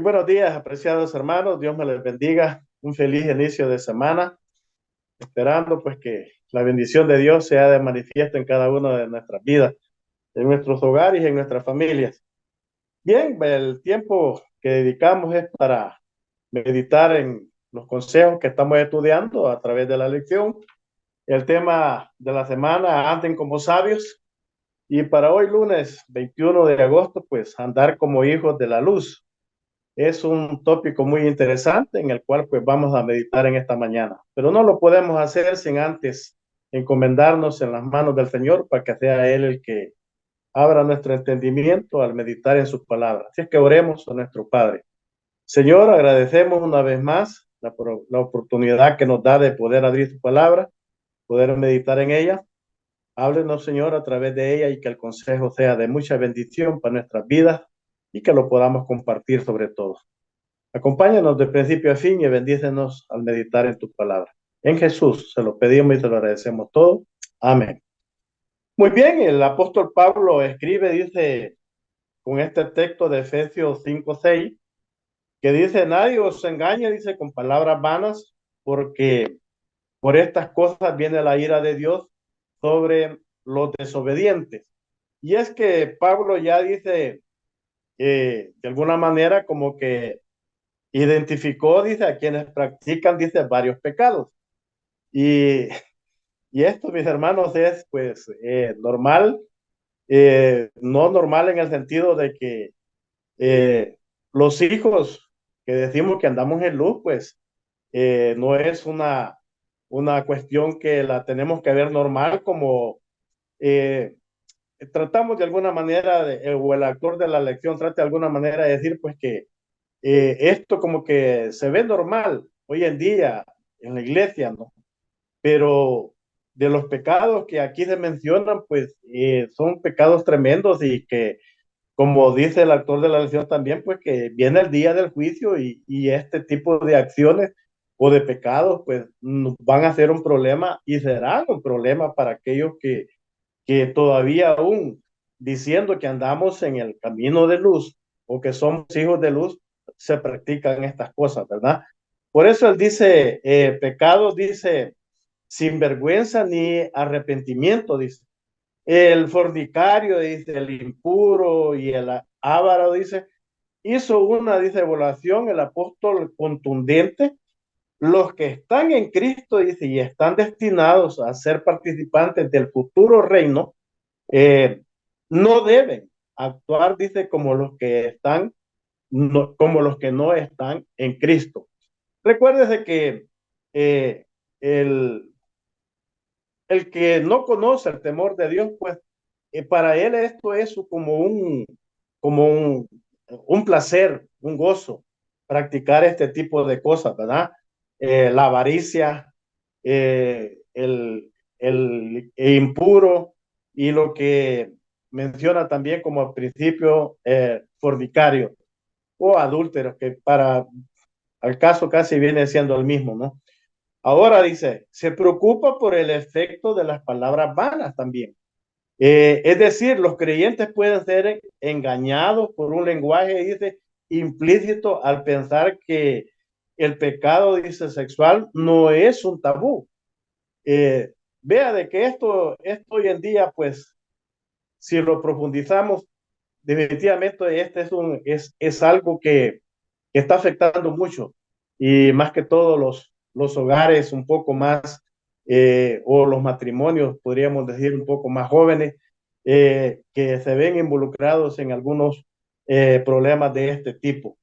buenos días, apreciados hermanos. Dios me les bendiga. Un feliz inicio de semana, esperando pues que la bendición de Dios sea de manifiesto en cada una de nuestras vidas, en nuestros hogares y en nuestras familias. Bien, el tiempo que dedicamos es para meditar en los consejos que estamos estudiando a través de la lección. El tema de la semana, anden como sabios. Y para hoy, lunes 21 de agosto, pues andar como hijos de la luz. Es un tópico muy interesante en el cual pues vamos a meditar en esta mañana, pero no lo podemos hacer sin antes encomendarnos en las manos del Señor para que sea Él el que abra nuestro entendimiento al meditar en sus palabras. Así es que oremos a nuestro Padre. Señor, agradecemos una vez más la oportunidad que nos da de poder abrir su palabra, poder meditar en ella. Háblenos, Señor, a través de ella y que el consejo sea de mucha bendición para nuestras vidas y que lo podamos compartir sobre todo. Acompáñanos de principio a fin y bendícenos al meditar en tu palabra. En Jesús se lo pedimos y te lo agradecemos todo. Amén. Muy bien, el apóstol Pablo escribe, dice, con este texto de Efesios 5:6, que dice, nadie os engañe, dice, con palabras vanas, porque por estas cosas viene la ira de Dios sobre los desobedientes. Y es que Pablo ya dice, de alguna manera, como que identificó, dice, a quienes practican, dice, varios pecados. Y, y esto, mis hermanos, es pues normal, no normal en el sentido de que eh, los hijos que decimos que andamos en luz, pues no es una cuestión que la tenemos que ver normal como eh, tratamos de alguna manera, o el actor de la lección trata de alguna manera de decir pues que esto como que se ve normal hoy en día en la iglesia, ¿no? Pero de los pecados que aquí se mencionan, pues son pecados tremendos y que, como dice el autor de la lección también, pues que viene el día del juicio y este tipo de acciones o de pecados, pues van a ser un problema y serán un problema para aquellos que todavía aún diciendo que andamos en el camino de luz o que somos hijos de luz, se practican estas cosas, ¿verdad? Por eso él dice, pecados, dice, sin vergüenza ni arrepentimiento, dice. El fornicario, dice, el impuro y el avaro, dice, hizo una, dice, evaluación, el apóstol contundente. Los que están en Cristo, dice, y están destinados a ser participantes del futuro reino, eh, no deben actuar, dice, como los que están, no, como los que no están en Cristo. Recuérdese que eh, el, el que no conoce el temor de Dios, pues para él esto es como un placer, un gozo, practicar este tipo de cosas, ¿verdad? La avaricia, el impuro y lo que menciona también como al principio fornicario o adúltero, que para el caso casi viene siendo el mismo, ¿no? Ahora dice, se preocupa por el efecto de las palabras vanas también. Es decir, los creyentes pueden ser engañados por un lenguaje, dice, implícito al pensar que el pecado, dice, sexual no es un tabú. Vea de que esto hoy en día, pues, si lo profundizamos, definitivamente este es algo que está afectando mucho y más que todo los hogares un poco más o los matrimonios, podríamos decir, un poco más jóvenes que se ven involucrados en algunos problemas de este tipo.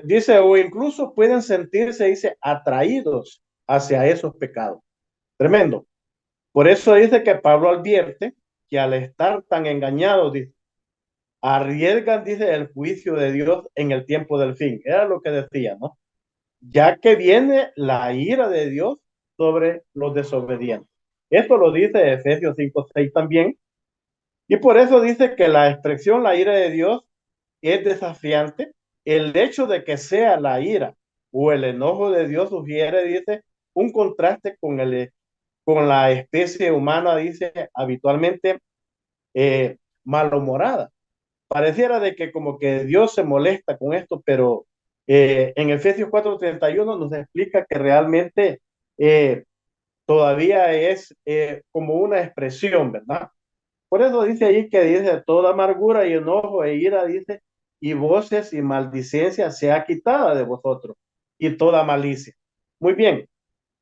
Dice, o incluso pueden sentirse, dice, atraídos hacia esos pecados. Tremendo. Por eso dice que Pablo advierte que al estar tan engañados, dice, arriesgan, dice, el juicio de Dios en el tiempo del fin. Era lo que decía, ¿no? Ya que viene la ira de Dios sobre los desobedientes. Esto lo dice Efesios 5:6 también. Y por eso dice que la expresión la ira de Dios es desafiante. El hecho de que sea la ira o el enojo de Dios sugiere, dice, un contraste con la especie humana, dice, habitualmente malhumorada. pareciera de que como que Dios se molesta con esto, pero en Efesios 4:31 nos explica que realmente eh, todavía es como una expresión, ¿verdad? Por eso dice ahí que dice toda amargura y enojo e ira, dice, y voces y maldicencia sea quitada de vosotros, y toda malicia. Muy bien,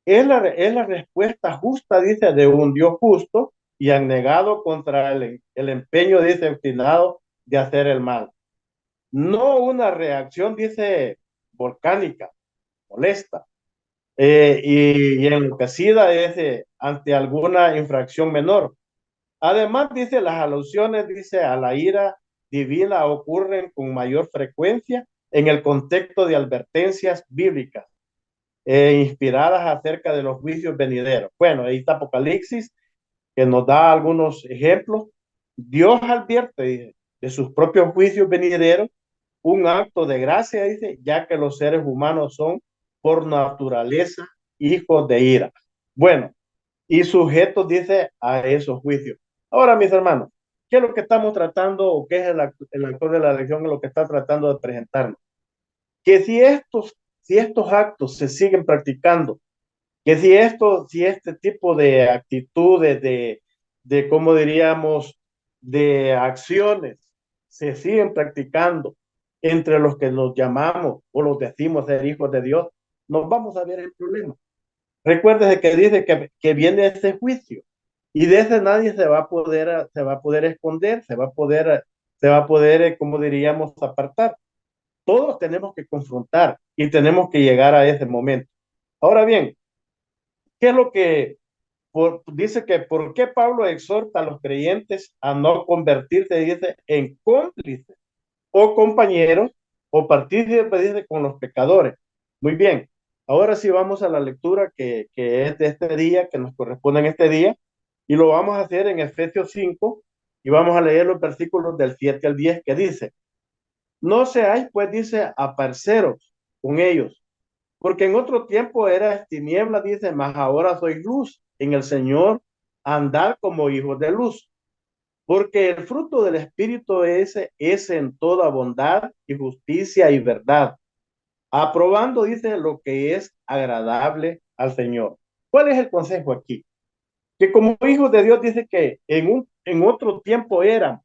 es la respuesta justa, dice, de un Dios justo y abnegado contra el empeño, dice, obstinado de hacer el mal. No una reacción, dice, volcánica, molesta, y enloquecida, dice, ante alguna infracción menor. Además, dice, las alusiones, dice, a la ira divina ocurren con mayor frecuencia en el contexto de advertencias bíblicas inspiradas acerca de los juicios venideros. Bueno, ahí está Apocalipsis, que nos da algunos ejemplos. Dios advierte, dice, de sus propios juicios venideros, un acto de gracia, dice, ya que los seres humanos son por naturaleza hijos de ira. Bueno, y sujetos, dice, a esos juicios. Ahora, mis hermanos, ¿qué es lo que estamos tratando o qué es el actor de la lección en lo que está tratando de presentarnos? Que si estos actos se siguen practicando, que si este tipo de actitudes, cómo diríamos, de acciones se siguen practicando entre los que nos llamamos o los decimos ser hijos de Dios, nos vamos a ver el problema. Recuérdese que dice que viene ese juicio y de ese nadie se va a poder esconder, se va a poder, como diríamos, apartar. Todos tenemos que confrontar y tenemos que llegar a ese momento. Ahora bien, ¿qué es lo que dice que por qué Pablo exhorta a los creyentes a no convertirse, dice, en cómplices o compañeros o partícipes, dice, con los pecadores? Muy bien, ahora sí vamos a la lectura que es de este día, que nos corresponde en este día, y lo vamos a hacer en Efesios 5 y vamos a leer los versículos del 7 al 10 que dice, no seáis, pues dice, aparceros con ellos, porque en otro tiempo eras tiniebla, dice, mas ahora sois luz en el Señor, andar como hijos de luz. Porque el fruto del Espíritu es en toda bondad y justicia y verdad, aprobando, dice, lo que es agradable al Señor. ¿Cuál es el consejo aquí? Que como hijos de Dios dice que en otro tiempo eran,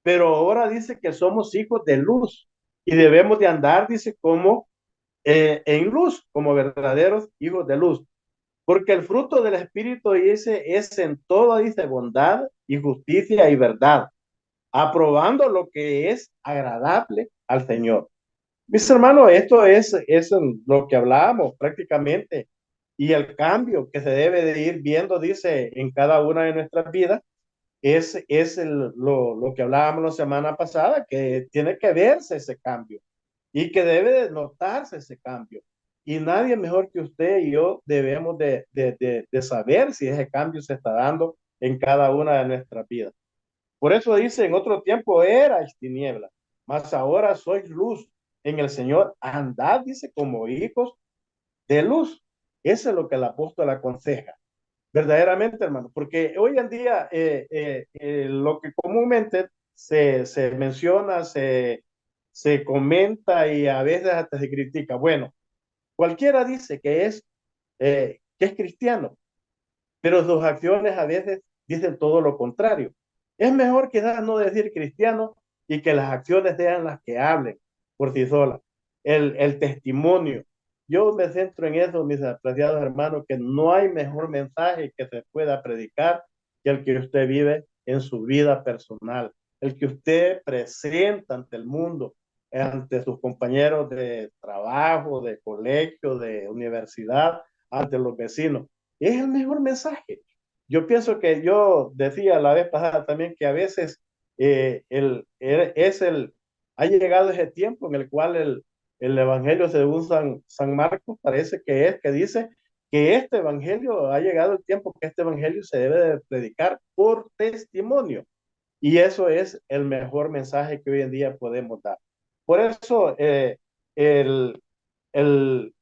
pero ahora dice que somos hijos de luz y debemos de andar, dice, como en luz, como verdaderos hijos de luz. Porque el fruto del Espíritu dice es en toda, dice, bondad y justicia y verdad, aprobando lo que es agradable al Señor. Mis hermanos, esto es lo que hablábamos prácticamente y el cambio que se debe de ir viendo, dice, en cada una de nuestras vidas, lo que hablábamos la semana pasada, que tiene que verse ese cambio y que debe de notarse ese cambio. Y nadie mejor que usted y yo debemos de saber si ese cambio se está dando en cada una de nuestras vidas. Por eso dice, en otro tiempo erais tiniebla, mas ahora sois luz en el Señor. Andad, dice, como hijos de luz. Eso es lo que el apóstol aconseja. Verdaderamente, hermano, porque hoy en día lo que comúnmente se menciona, se comenta y a veces hasta se critica. Bueno, cualquiera dice que es cristiano, pero sus acciones a veces dicen todo lo contrario. Es mejor quizás no decir cristiano y que las acciones sean las que hablen por sí solas. El testimonio. Yo me centro en eso, mis apreciados hermanos, que no hay mejor mensaje que se pueda predicar que el que usted vive en su vida personal, el que usted presenta ante el mundo, ante sus compañeros de trabajo, de colegio, de universidad, ante los vecinos. Es el mejor mensaje. Yo pienso que yo decía la vez pasada también que a veces ha llegado ese tiempo en el cual el evangelio según San Marcos parece que dice que este evangelio ha llegado el tiempo que este evangelio se debe de predicar por testimonio. Y eso es el mejor mensaje que hoy en día podemos dar. Por eso el, el,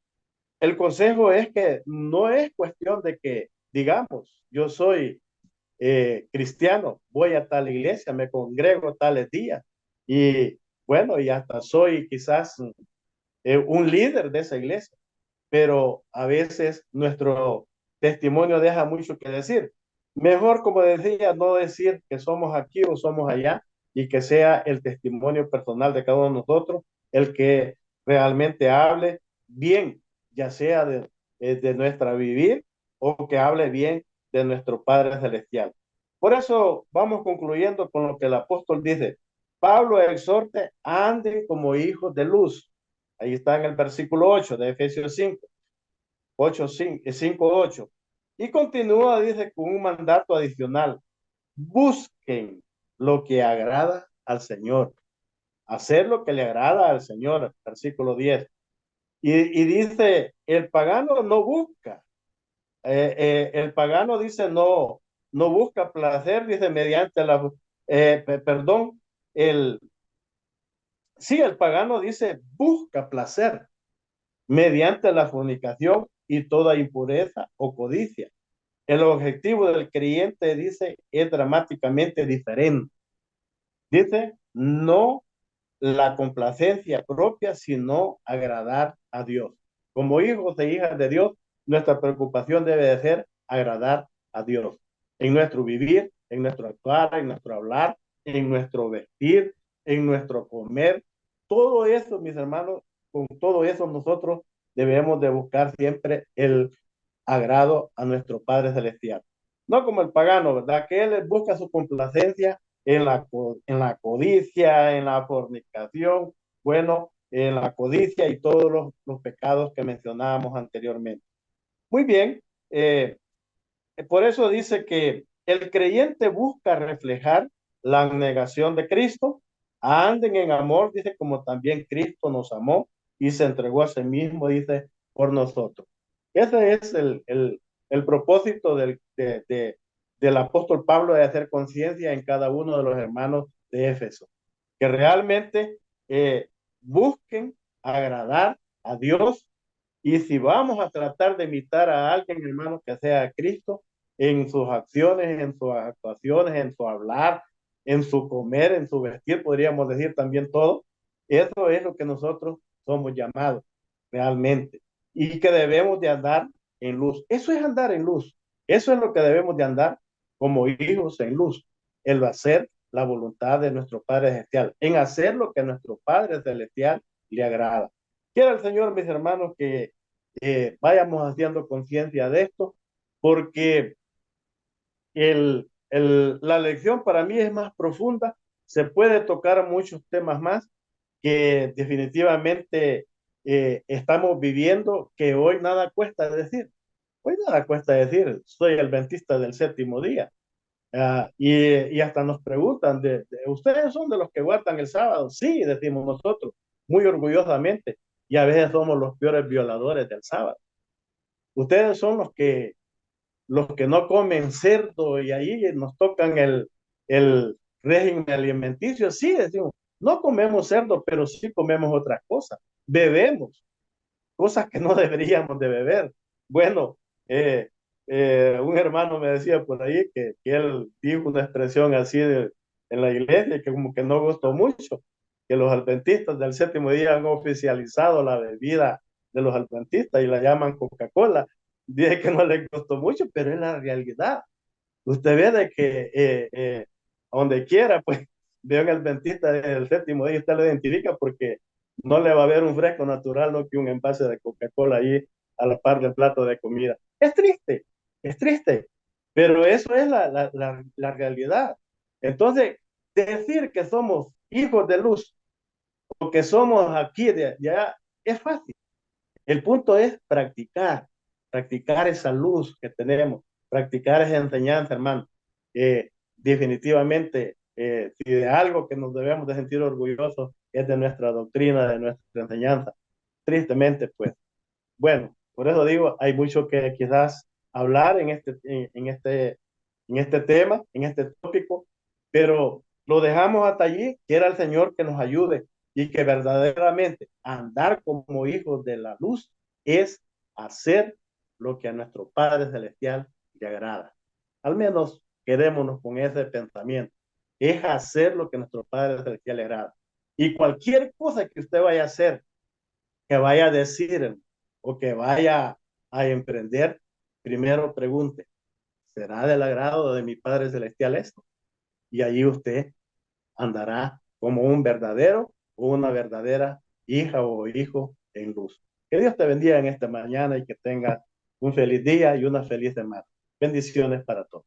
el consejo es que no es cuestión de que digamos, yo soy cristiano, voy a tal iglesia, me congrego tales días y bueno, y hasta soy quizás un líder de esa iglesia, pero a veces nuestro testimonio deja mucho que decir. Mejor, como decía, no decir que somos aquí o somos allá y que sea el testimonio personal de cada uno de nosotros el que realmente hable bien, ya sea de nuestra vivir o que hable bien de nuestro Padre Celestial. Por eso vamos concluyendo con lo que el apóstol dice. Pablo exhorte, anden como hijos de luz. Ahí está en el versículo 8 de Efesios 5. 8, 5, 8. Y continúa, dice, con un mandato adicional. Busquen lo que agrada al Señor. Hacer lo que le agrada al Señor. Versículo 10. Y dice, el pagano no busca. El pagano dice, no busca placer, dice, mediante la, perdón, sí, el pagano dice, busca placer mediante la fornicación y toda impureza o codicia. El objetivo del creyente, dice, es dramáticamente diferente. Dice, no la complacencia propia, sino agradar a Dios. Como hijos e hijas de Dios, nuestra preocupación debe de ser agradar a Dios. En nuestro vivir, en nuestro actuar, en nuestro hablar, en nuestro vestir, en nuestro comer. Todo eso, mis hermanos, con todo eso nosotros debemos de buscar siempre el agrado a nuestro Padre Celestial. No como el pagano, ¿verdad? Que él busca su complacencia en la codicia, en la fornicación, bueno, en la codicia y todos los pecados que mencionábamos anteriormente. Muy bien, por eso dice que el creyente busca reflejar la negación de Cristo, anden en amor, dice, como también Cristo nos amó y se entregó a sí mismo, dice, por nosotros. Ese es el propósito del apóstol Pablo de hacer conciencia en cada uno de los hermanos de Éfeso, que realmente busquen agradar a Dios y si vamos a tratar de imitar a alguien, hermano, que sea Cristo, en sus acciones, en sus actuaciones, en su hablar, en su comer, en su vestir, podríamos decir también todo, eso es lo que nosotros somos llamados realmente. Y que debemos de andar en luz. Eso es andar en luz. Eso es lo que debemos de andar como hijos en luz. El hacer la voluntad de nuestro Padre Celestial, en hacer lo que a nuestro Padre Celestial le agrada. Quiera el Señor, mis hermanos, que vayamos haciendo conciencia de esto, porque la lección para mí es más profunda, se puede tocar muchos temas más que definitivamente estamos viviendo, que hoy nada cuesta decir. Hoy nada cuesta decir, soy el adventista del séptimo día. Y hasta nos preguntan, ¿ustedes son de los que guardan el sábado? Sí, decimos nosotros, muy orgullosamente, y a veces somos los peores violadores del sábado. Ustedes son los que no comen cerdo y ahí nos tocan el régimen alimenticio. Sí, decimos, no comemos cerdo, pero sí comemos otras cosas. Bebemos cosas que no deberíamos de beber. Bueno, un hermano me decía por ahí que él dijo una expresión así en la iglesia que como que no gustó mucho, que los adventistas del séptimo día han oficializado la bebida de los adventistas y la llaman Coca-Cola. Dije que no les gustó mucho, pero es la realidad. Usted ve de que donde quiera, pues, veo el adventista del séptimo día, usted lo identifica porque no le va a ver un fresco natural, no que un envase de Coca-Cola ahí a la par del plato de comida. Es triste, pero eso es la realidad. Entonces, decir que somos hijos de luz o que somos aquí de allá es fácil. El punto es practicar esa luz que tenemos, practicar esa enseñanza, hermano. Definitivamente, si de algo que nos debemos de sentir orgullosos es de nuestra doctrina, de nuestra enseñanza. Tristemente, pues, bueno, por eso digo, hay mucho que quizás hablar en este tema, en este tópico, pero lo dejamos hasta allí, quiera el Señor que nos ayude y que verdaderamente andar como hijos de la luz es hacer lo que a nuestro Padre Celestial le agrada. Al menos quedémonos con ese pensamiento. Es hacer lo que nuestro Padre Celestial le agrada. Y cualquier cosa que usted vaya a hacer, que vaya a decir o que vaya a emprender, primero pregunte, ¿será del agrado de mi Padre Celestial esto? Y allí usted andará como un verdadero o una verdadera hija o hijo en luz. Que Dios te bendiga en esta mañana y que tengas un feliz día y una feliz semana. Bendiciones para todos.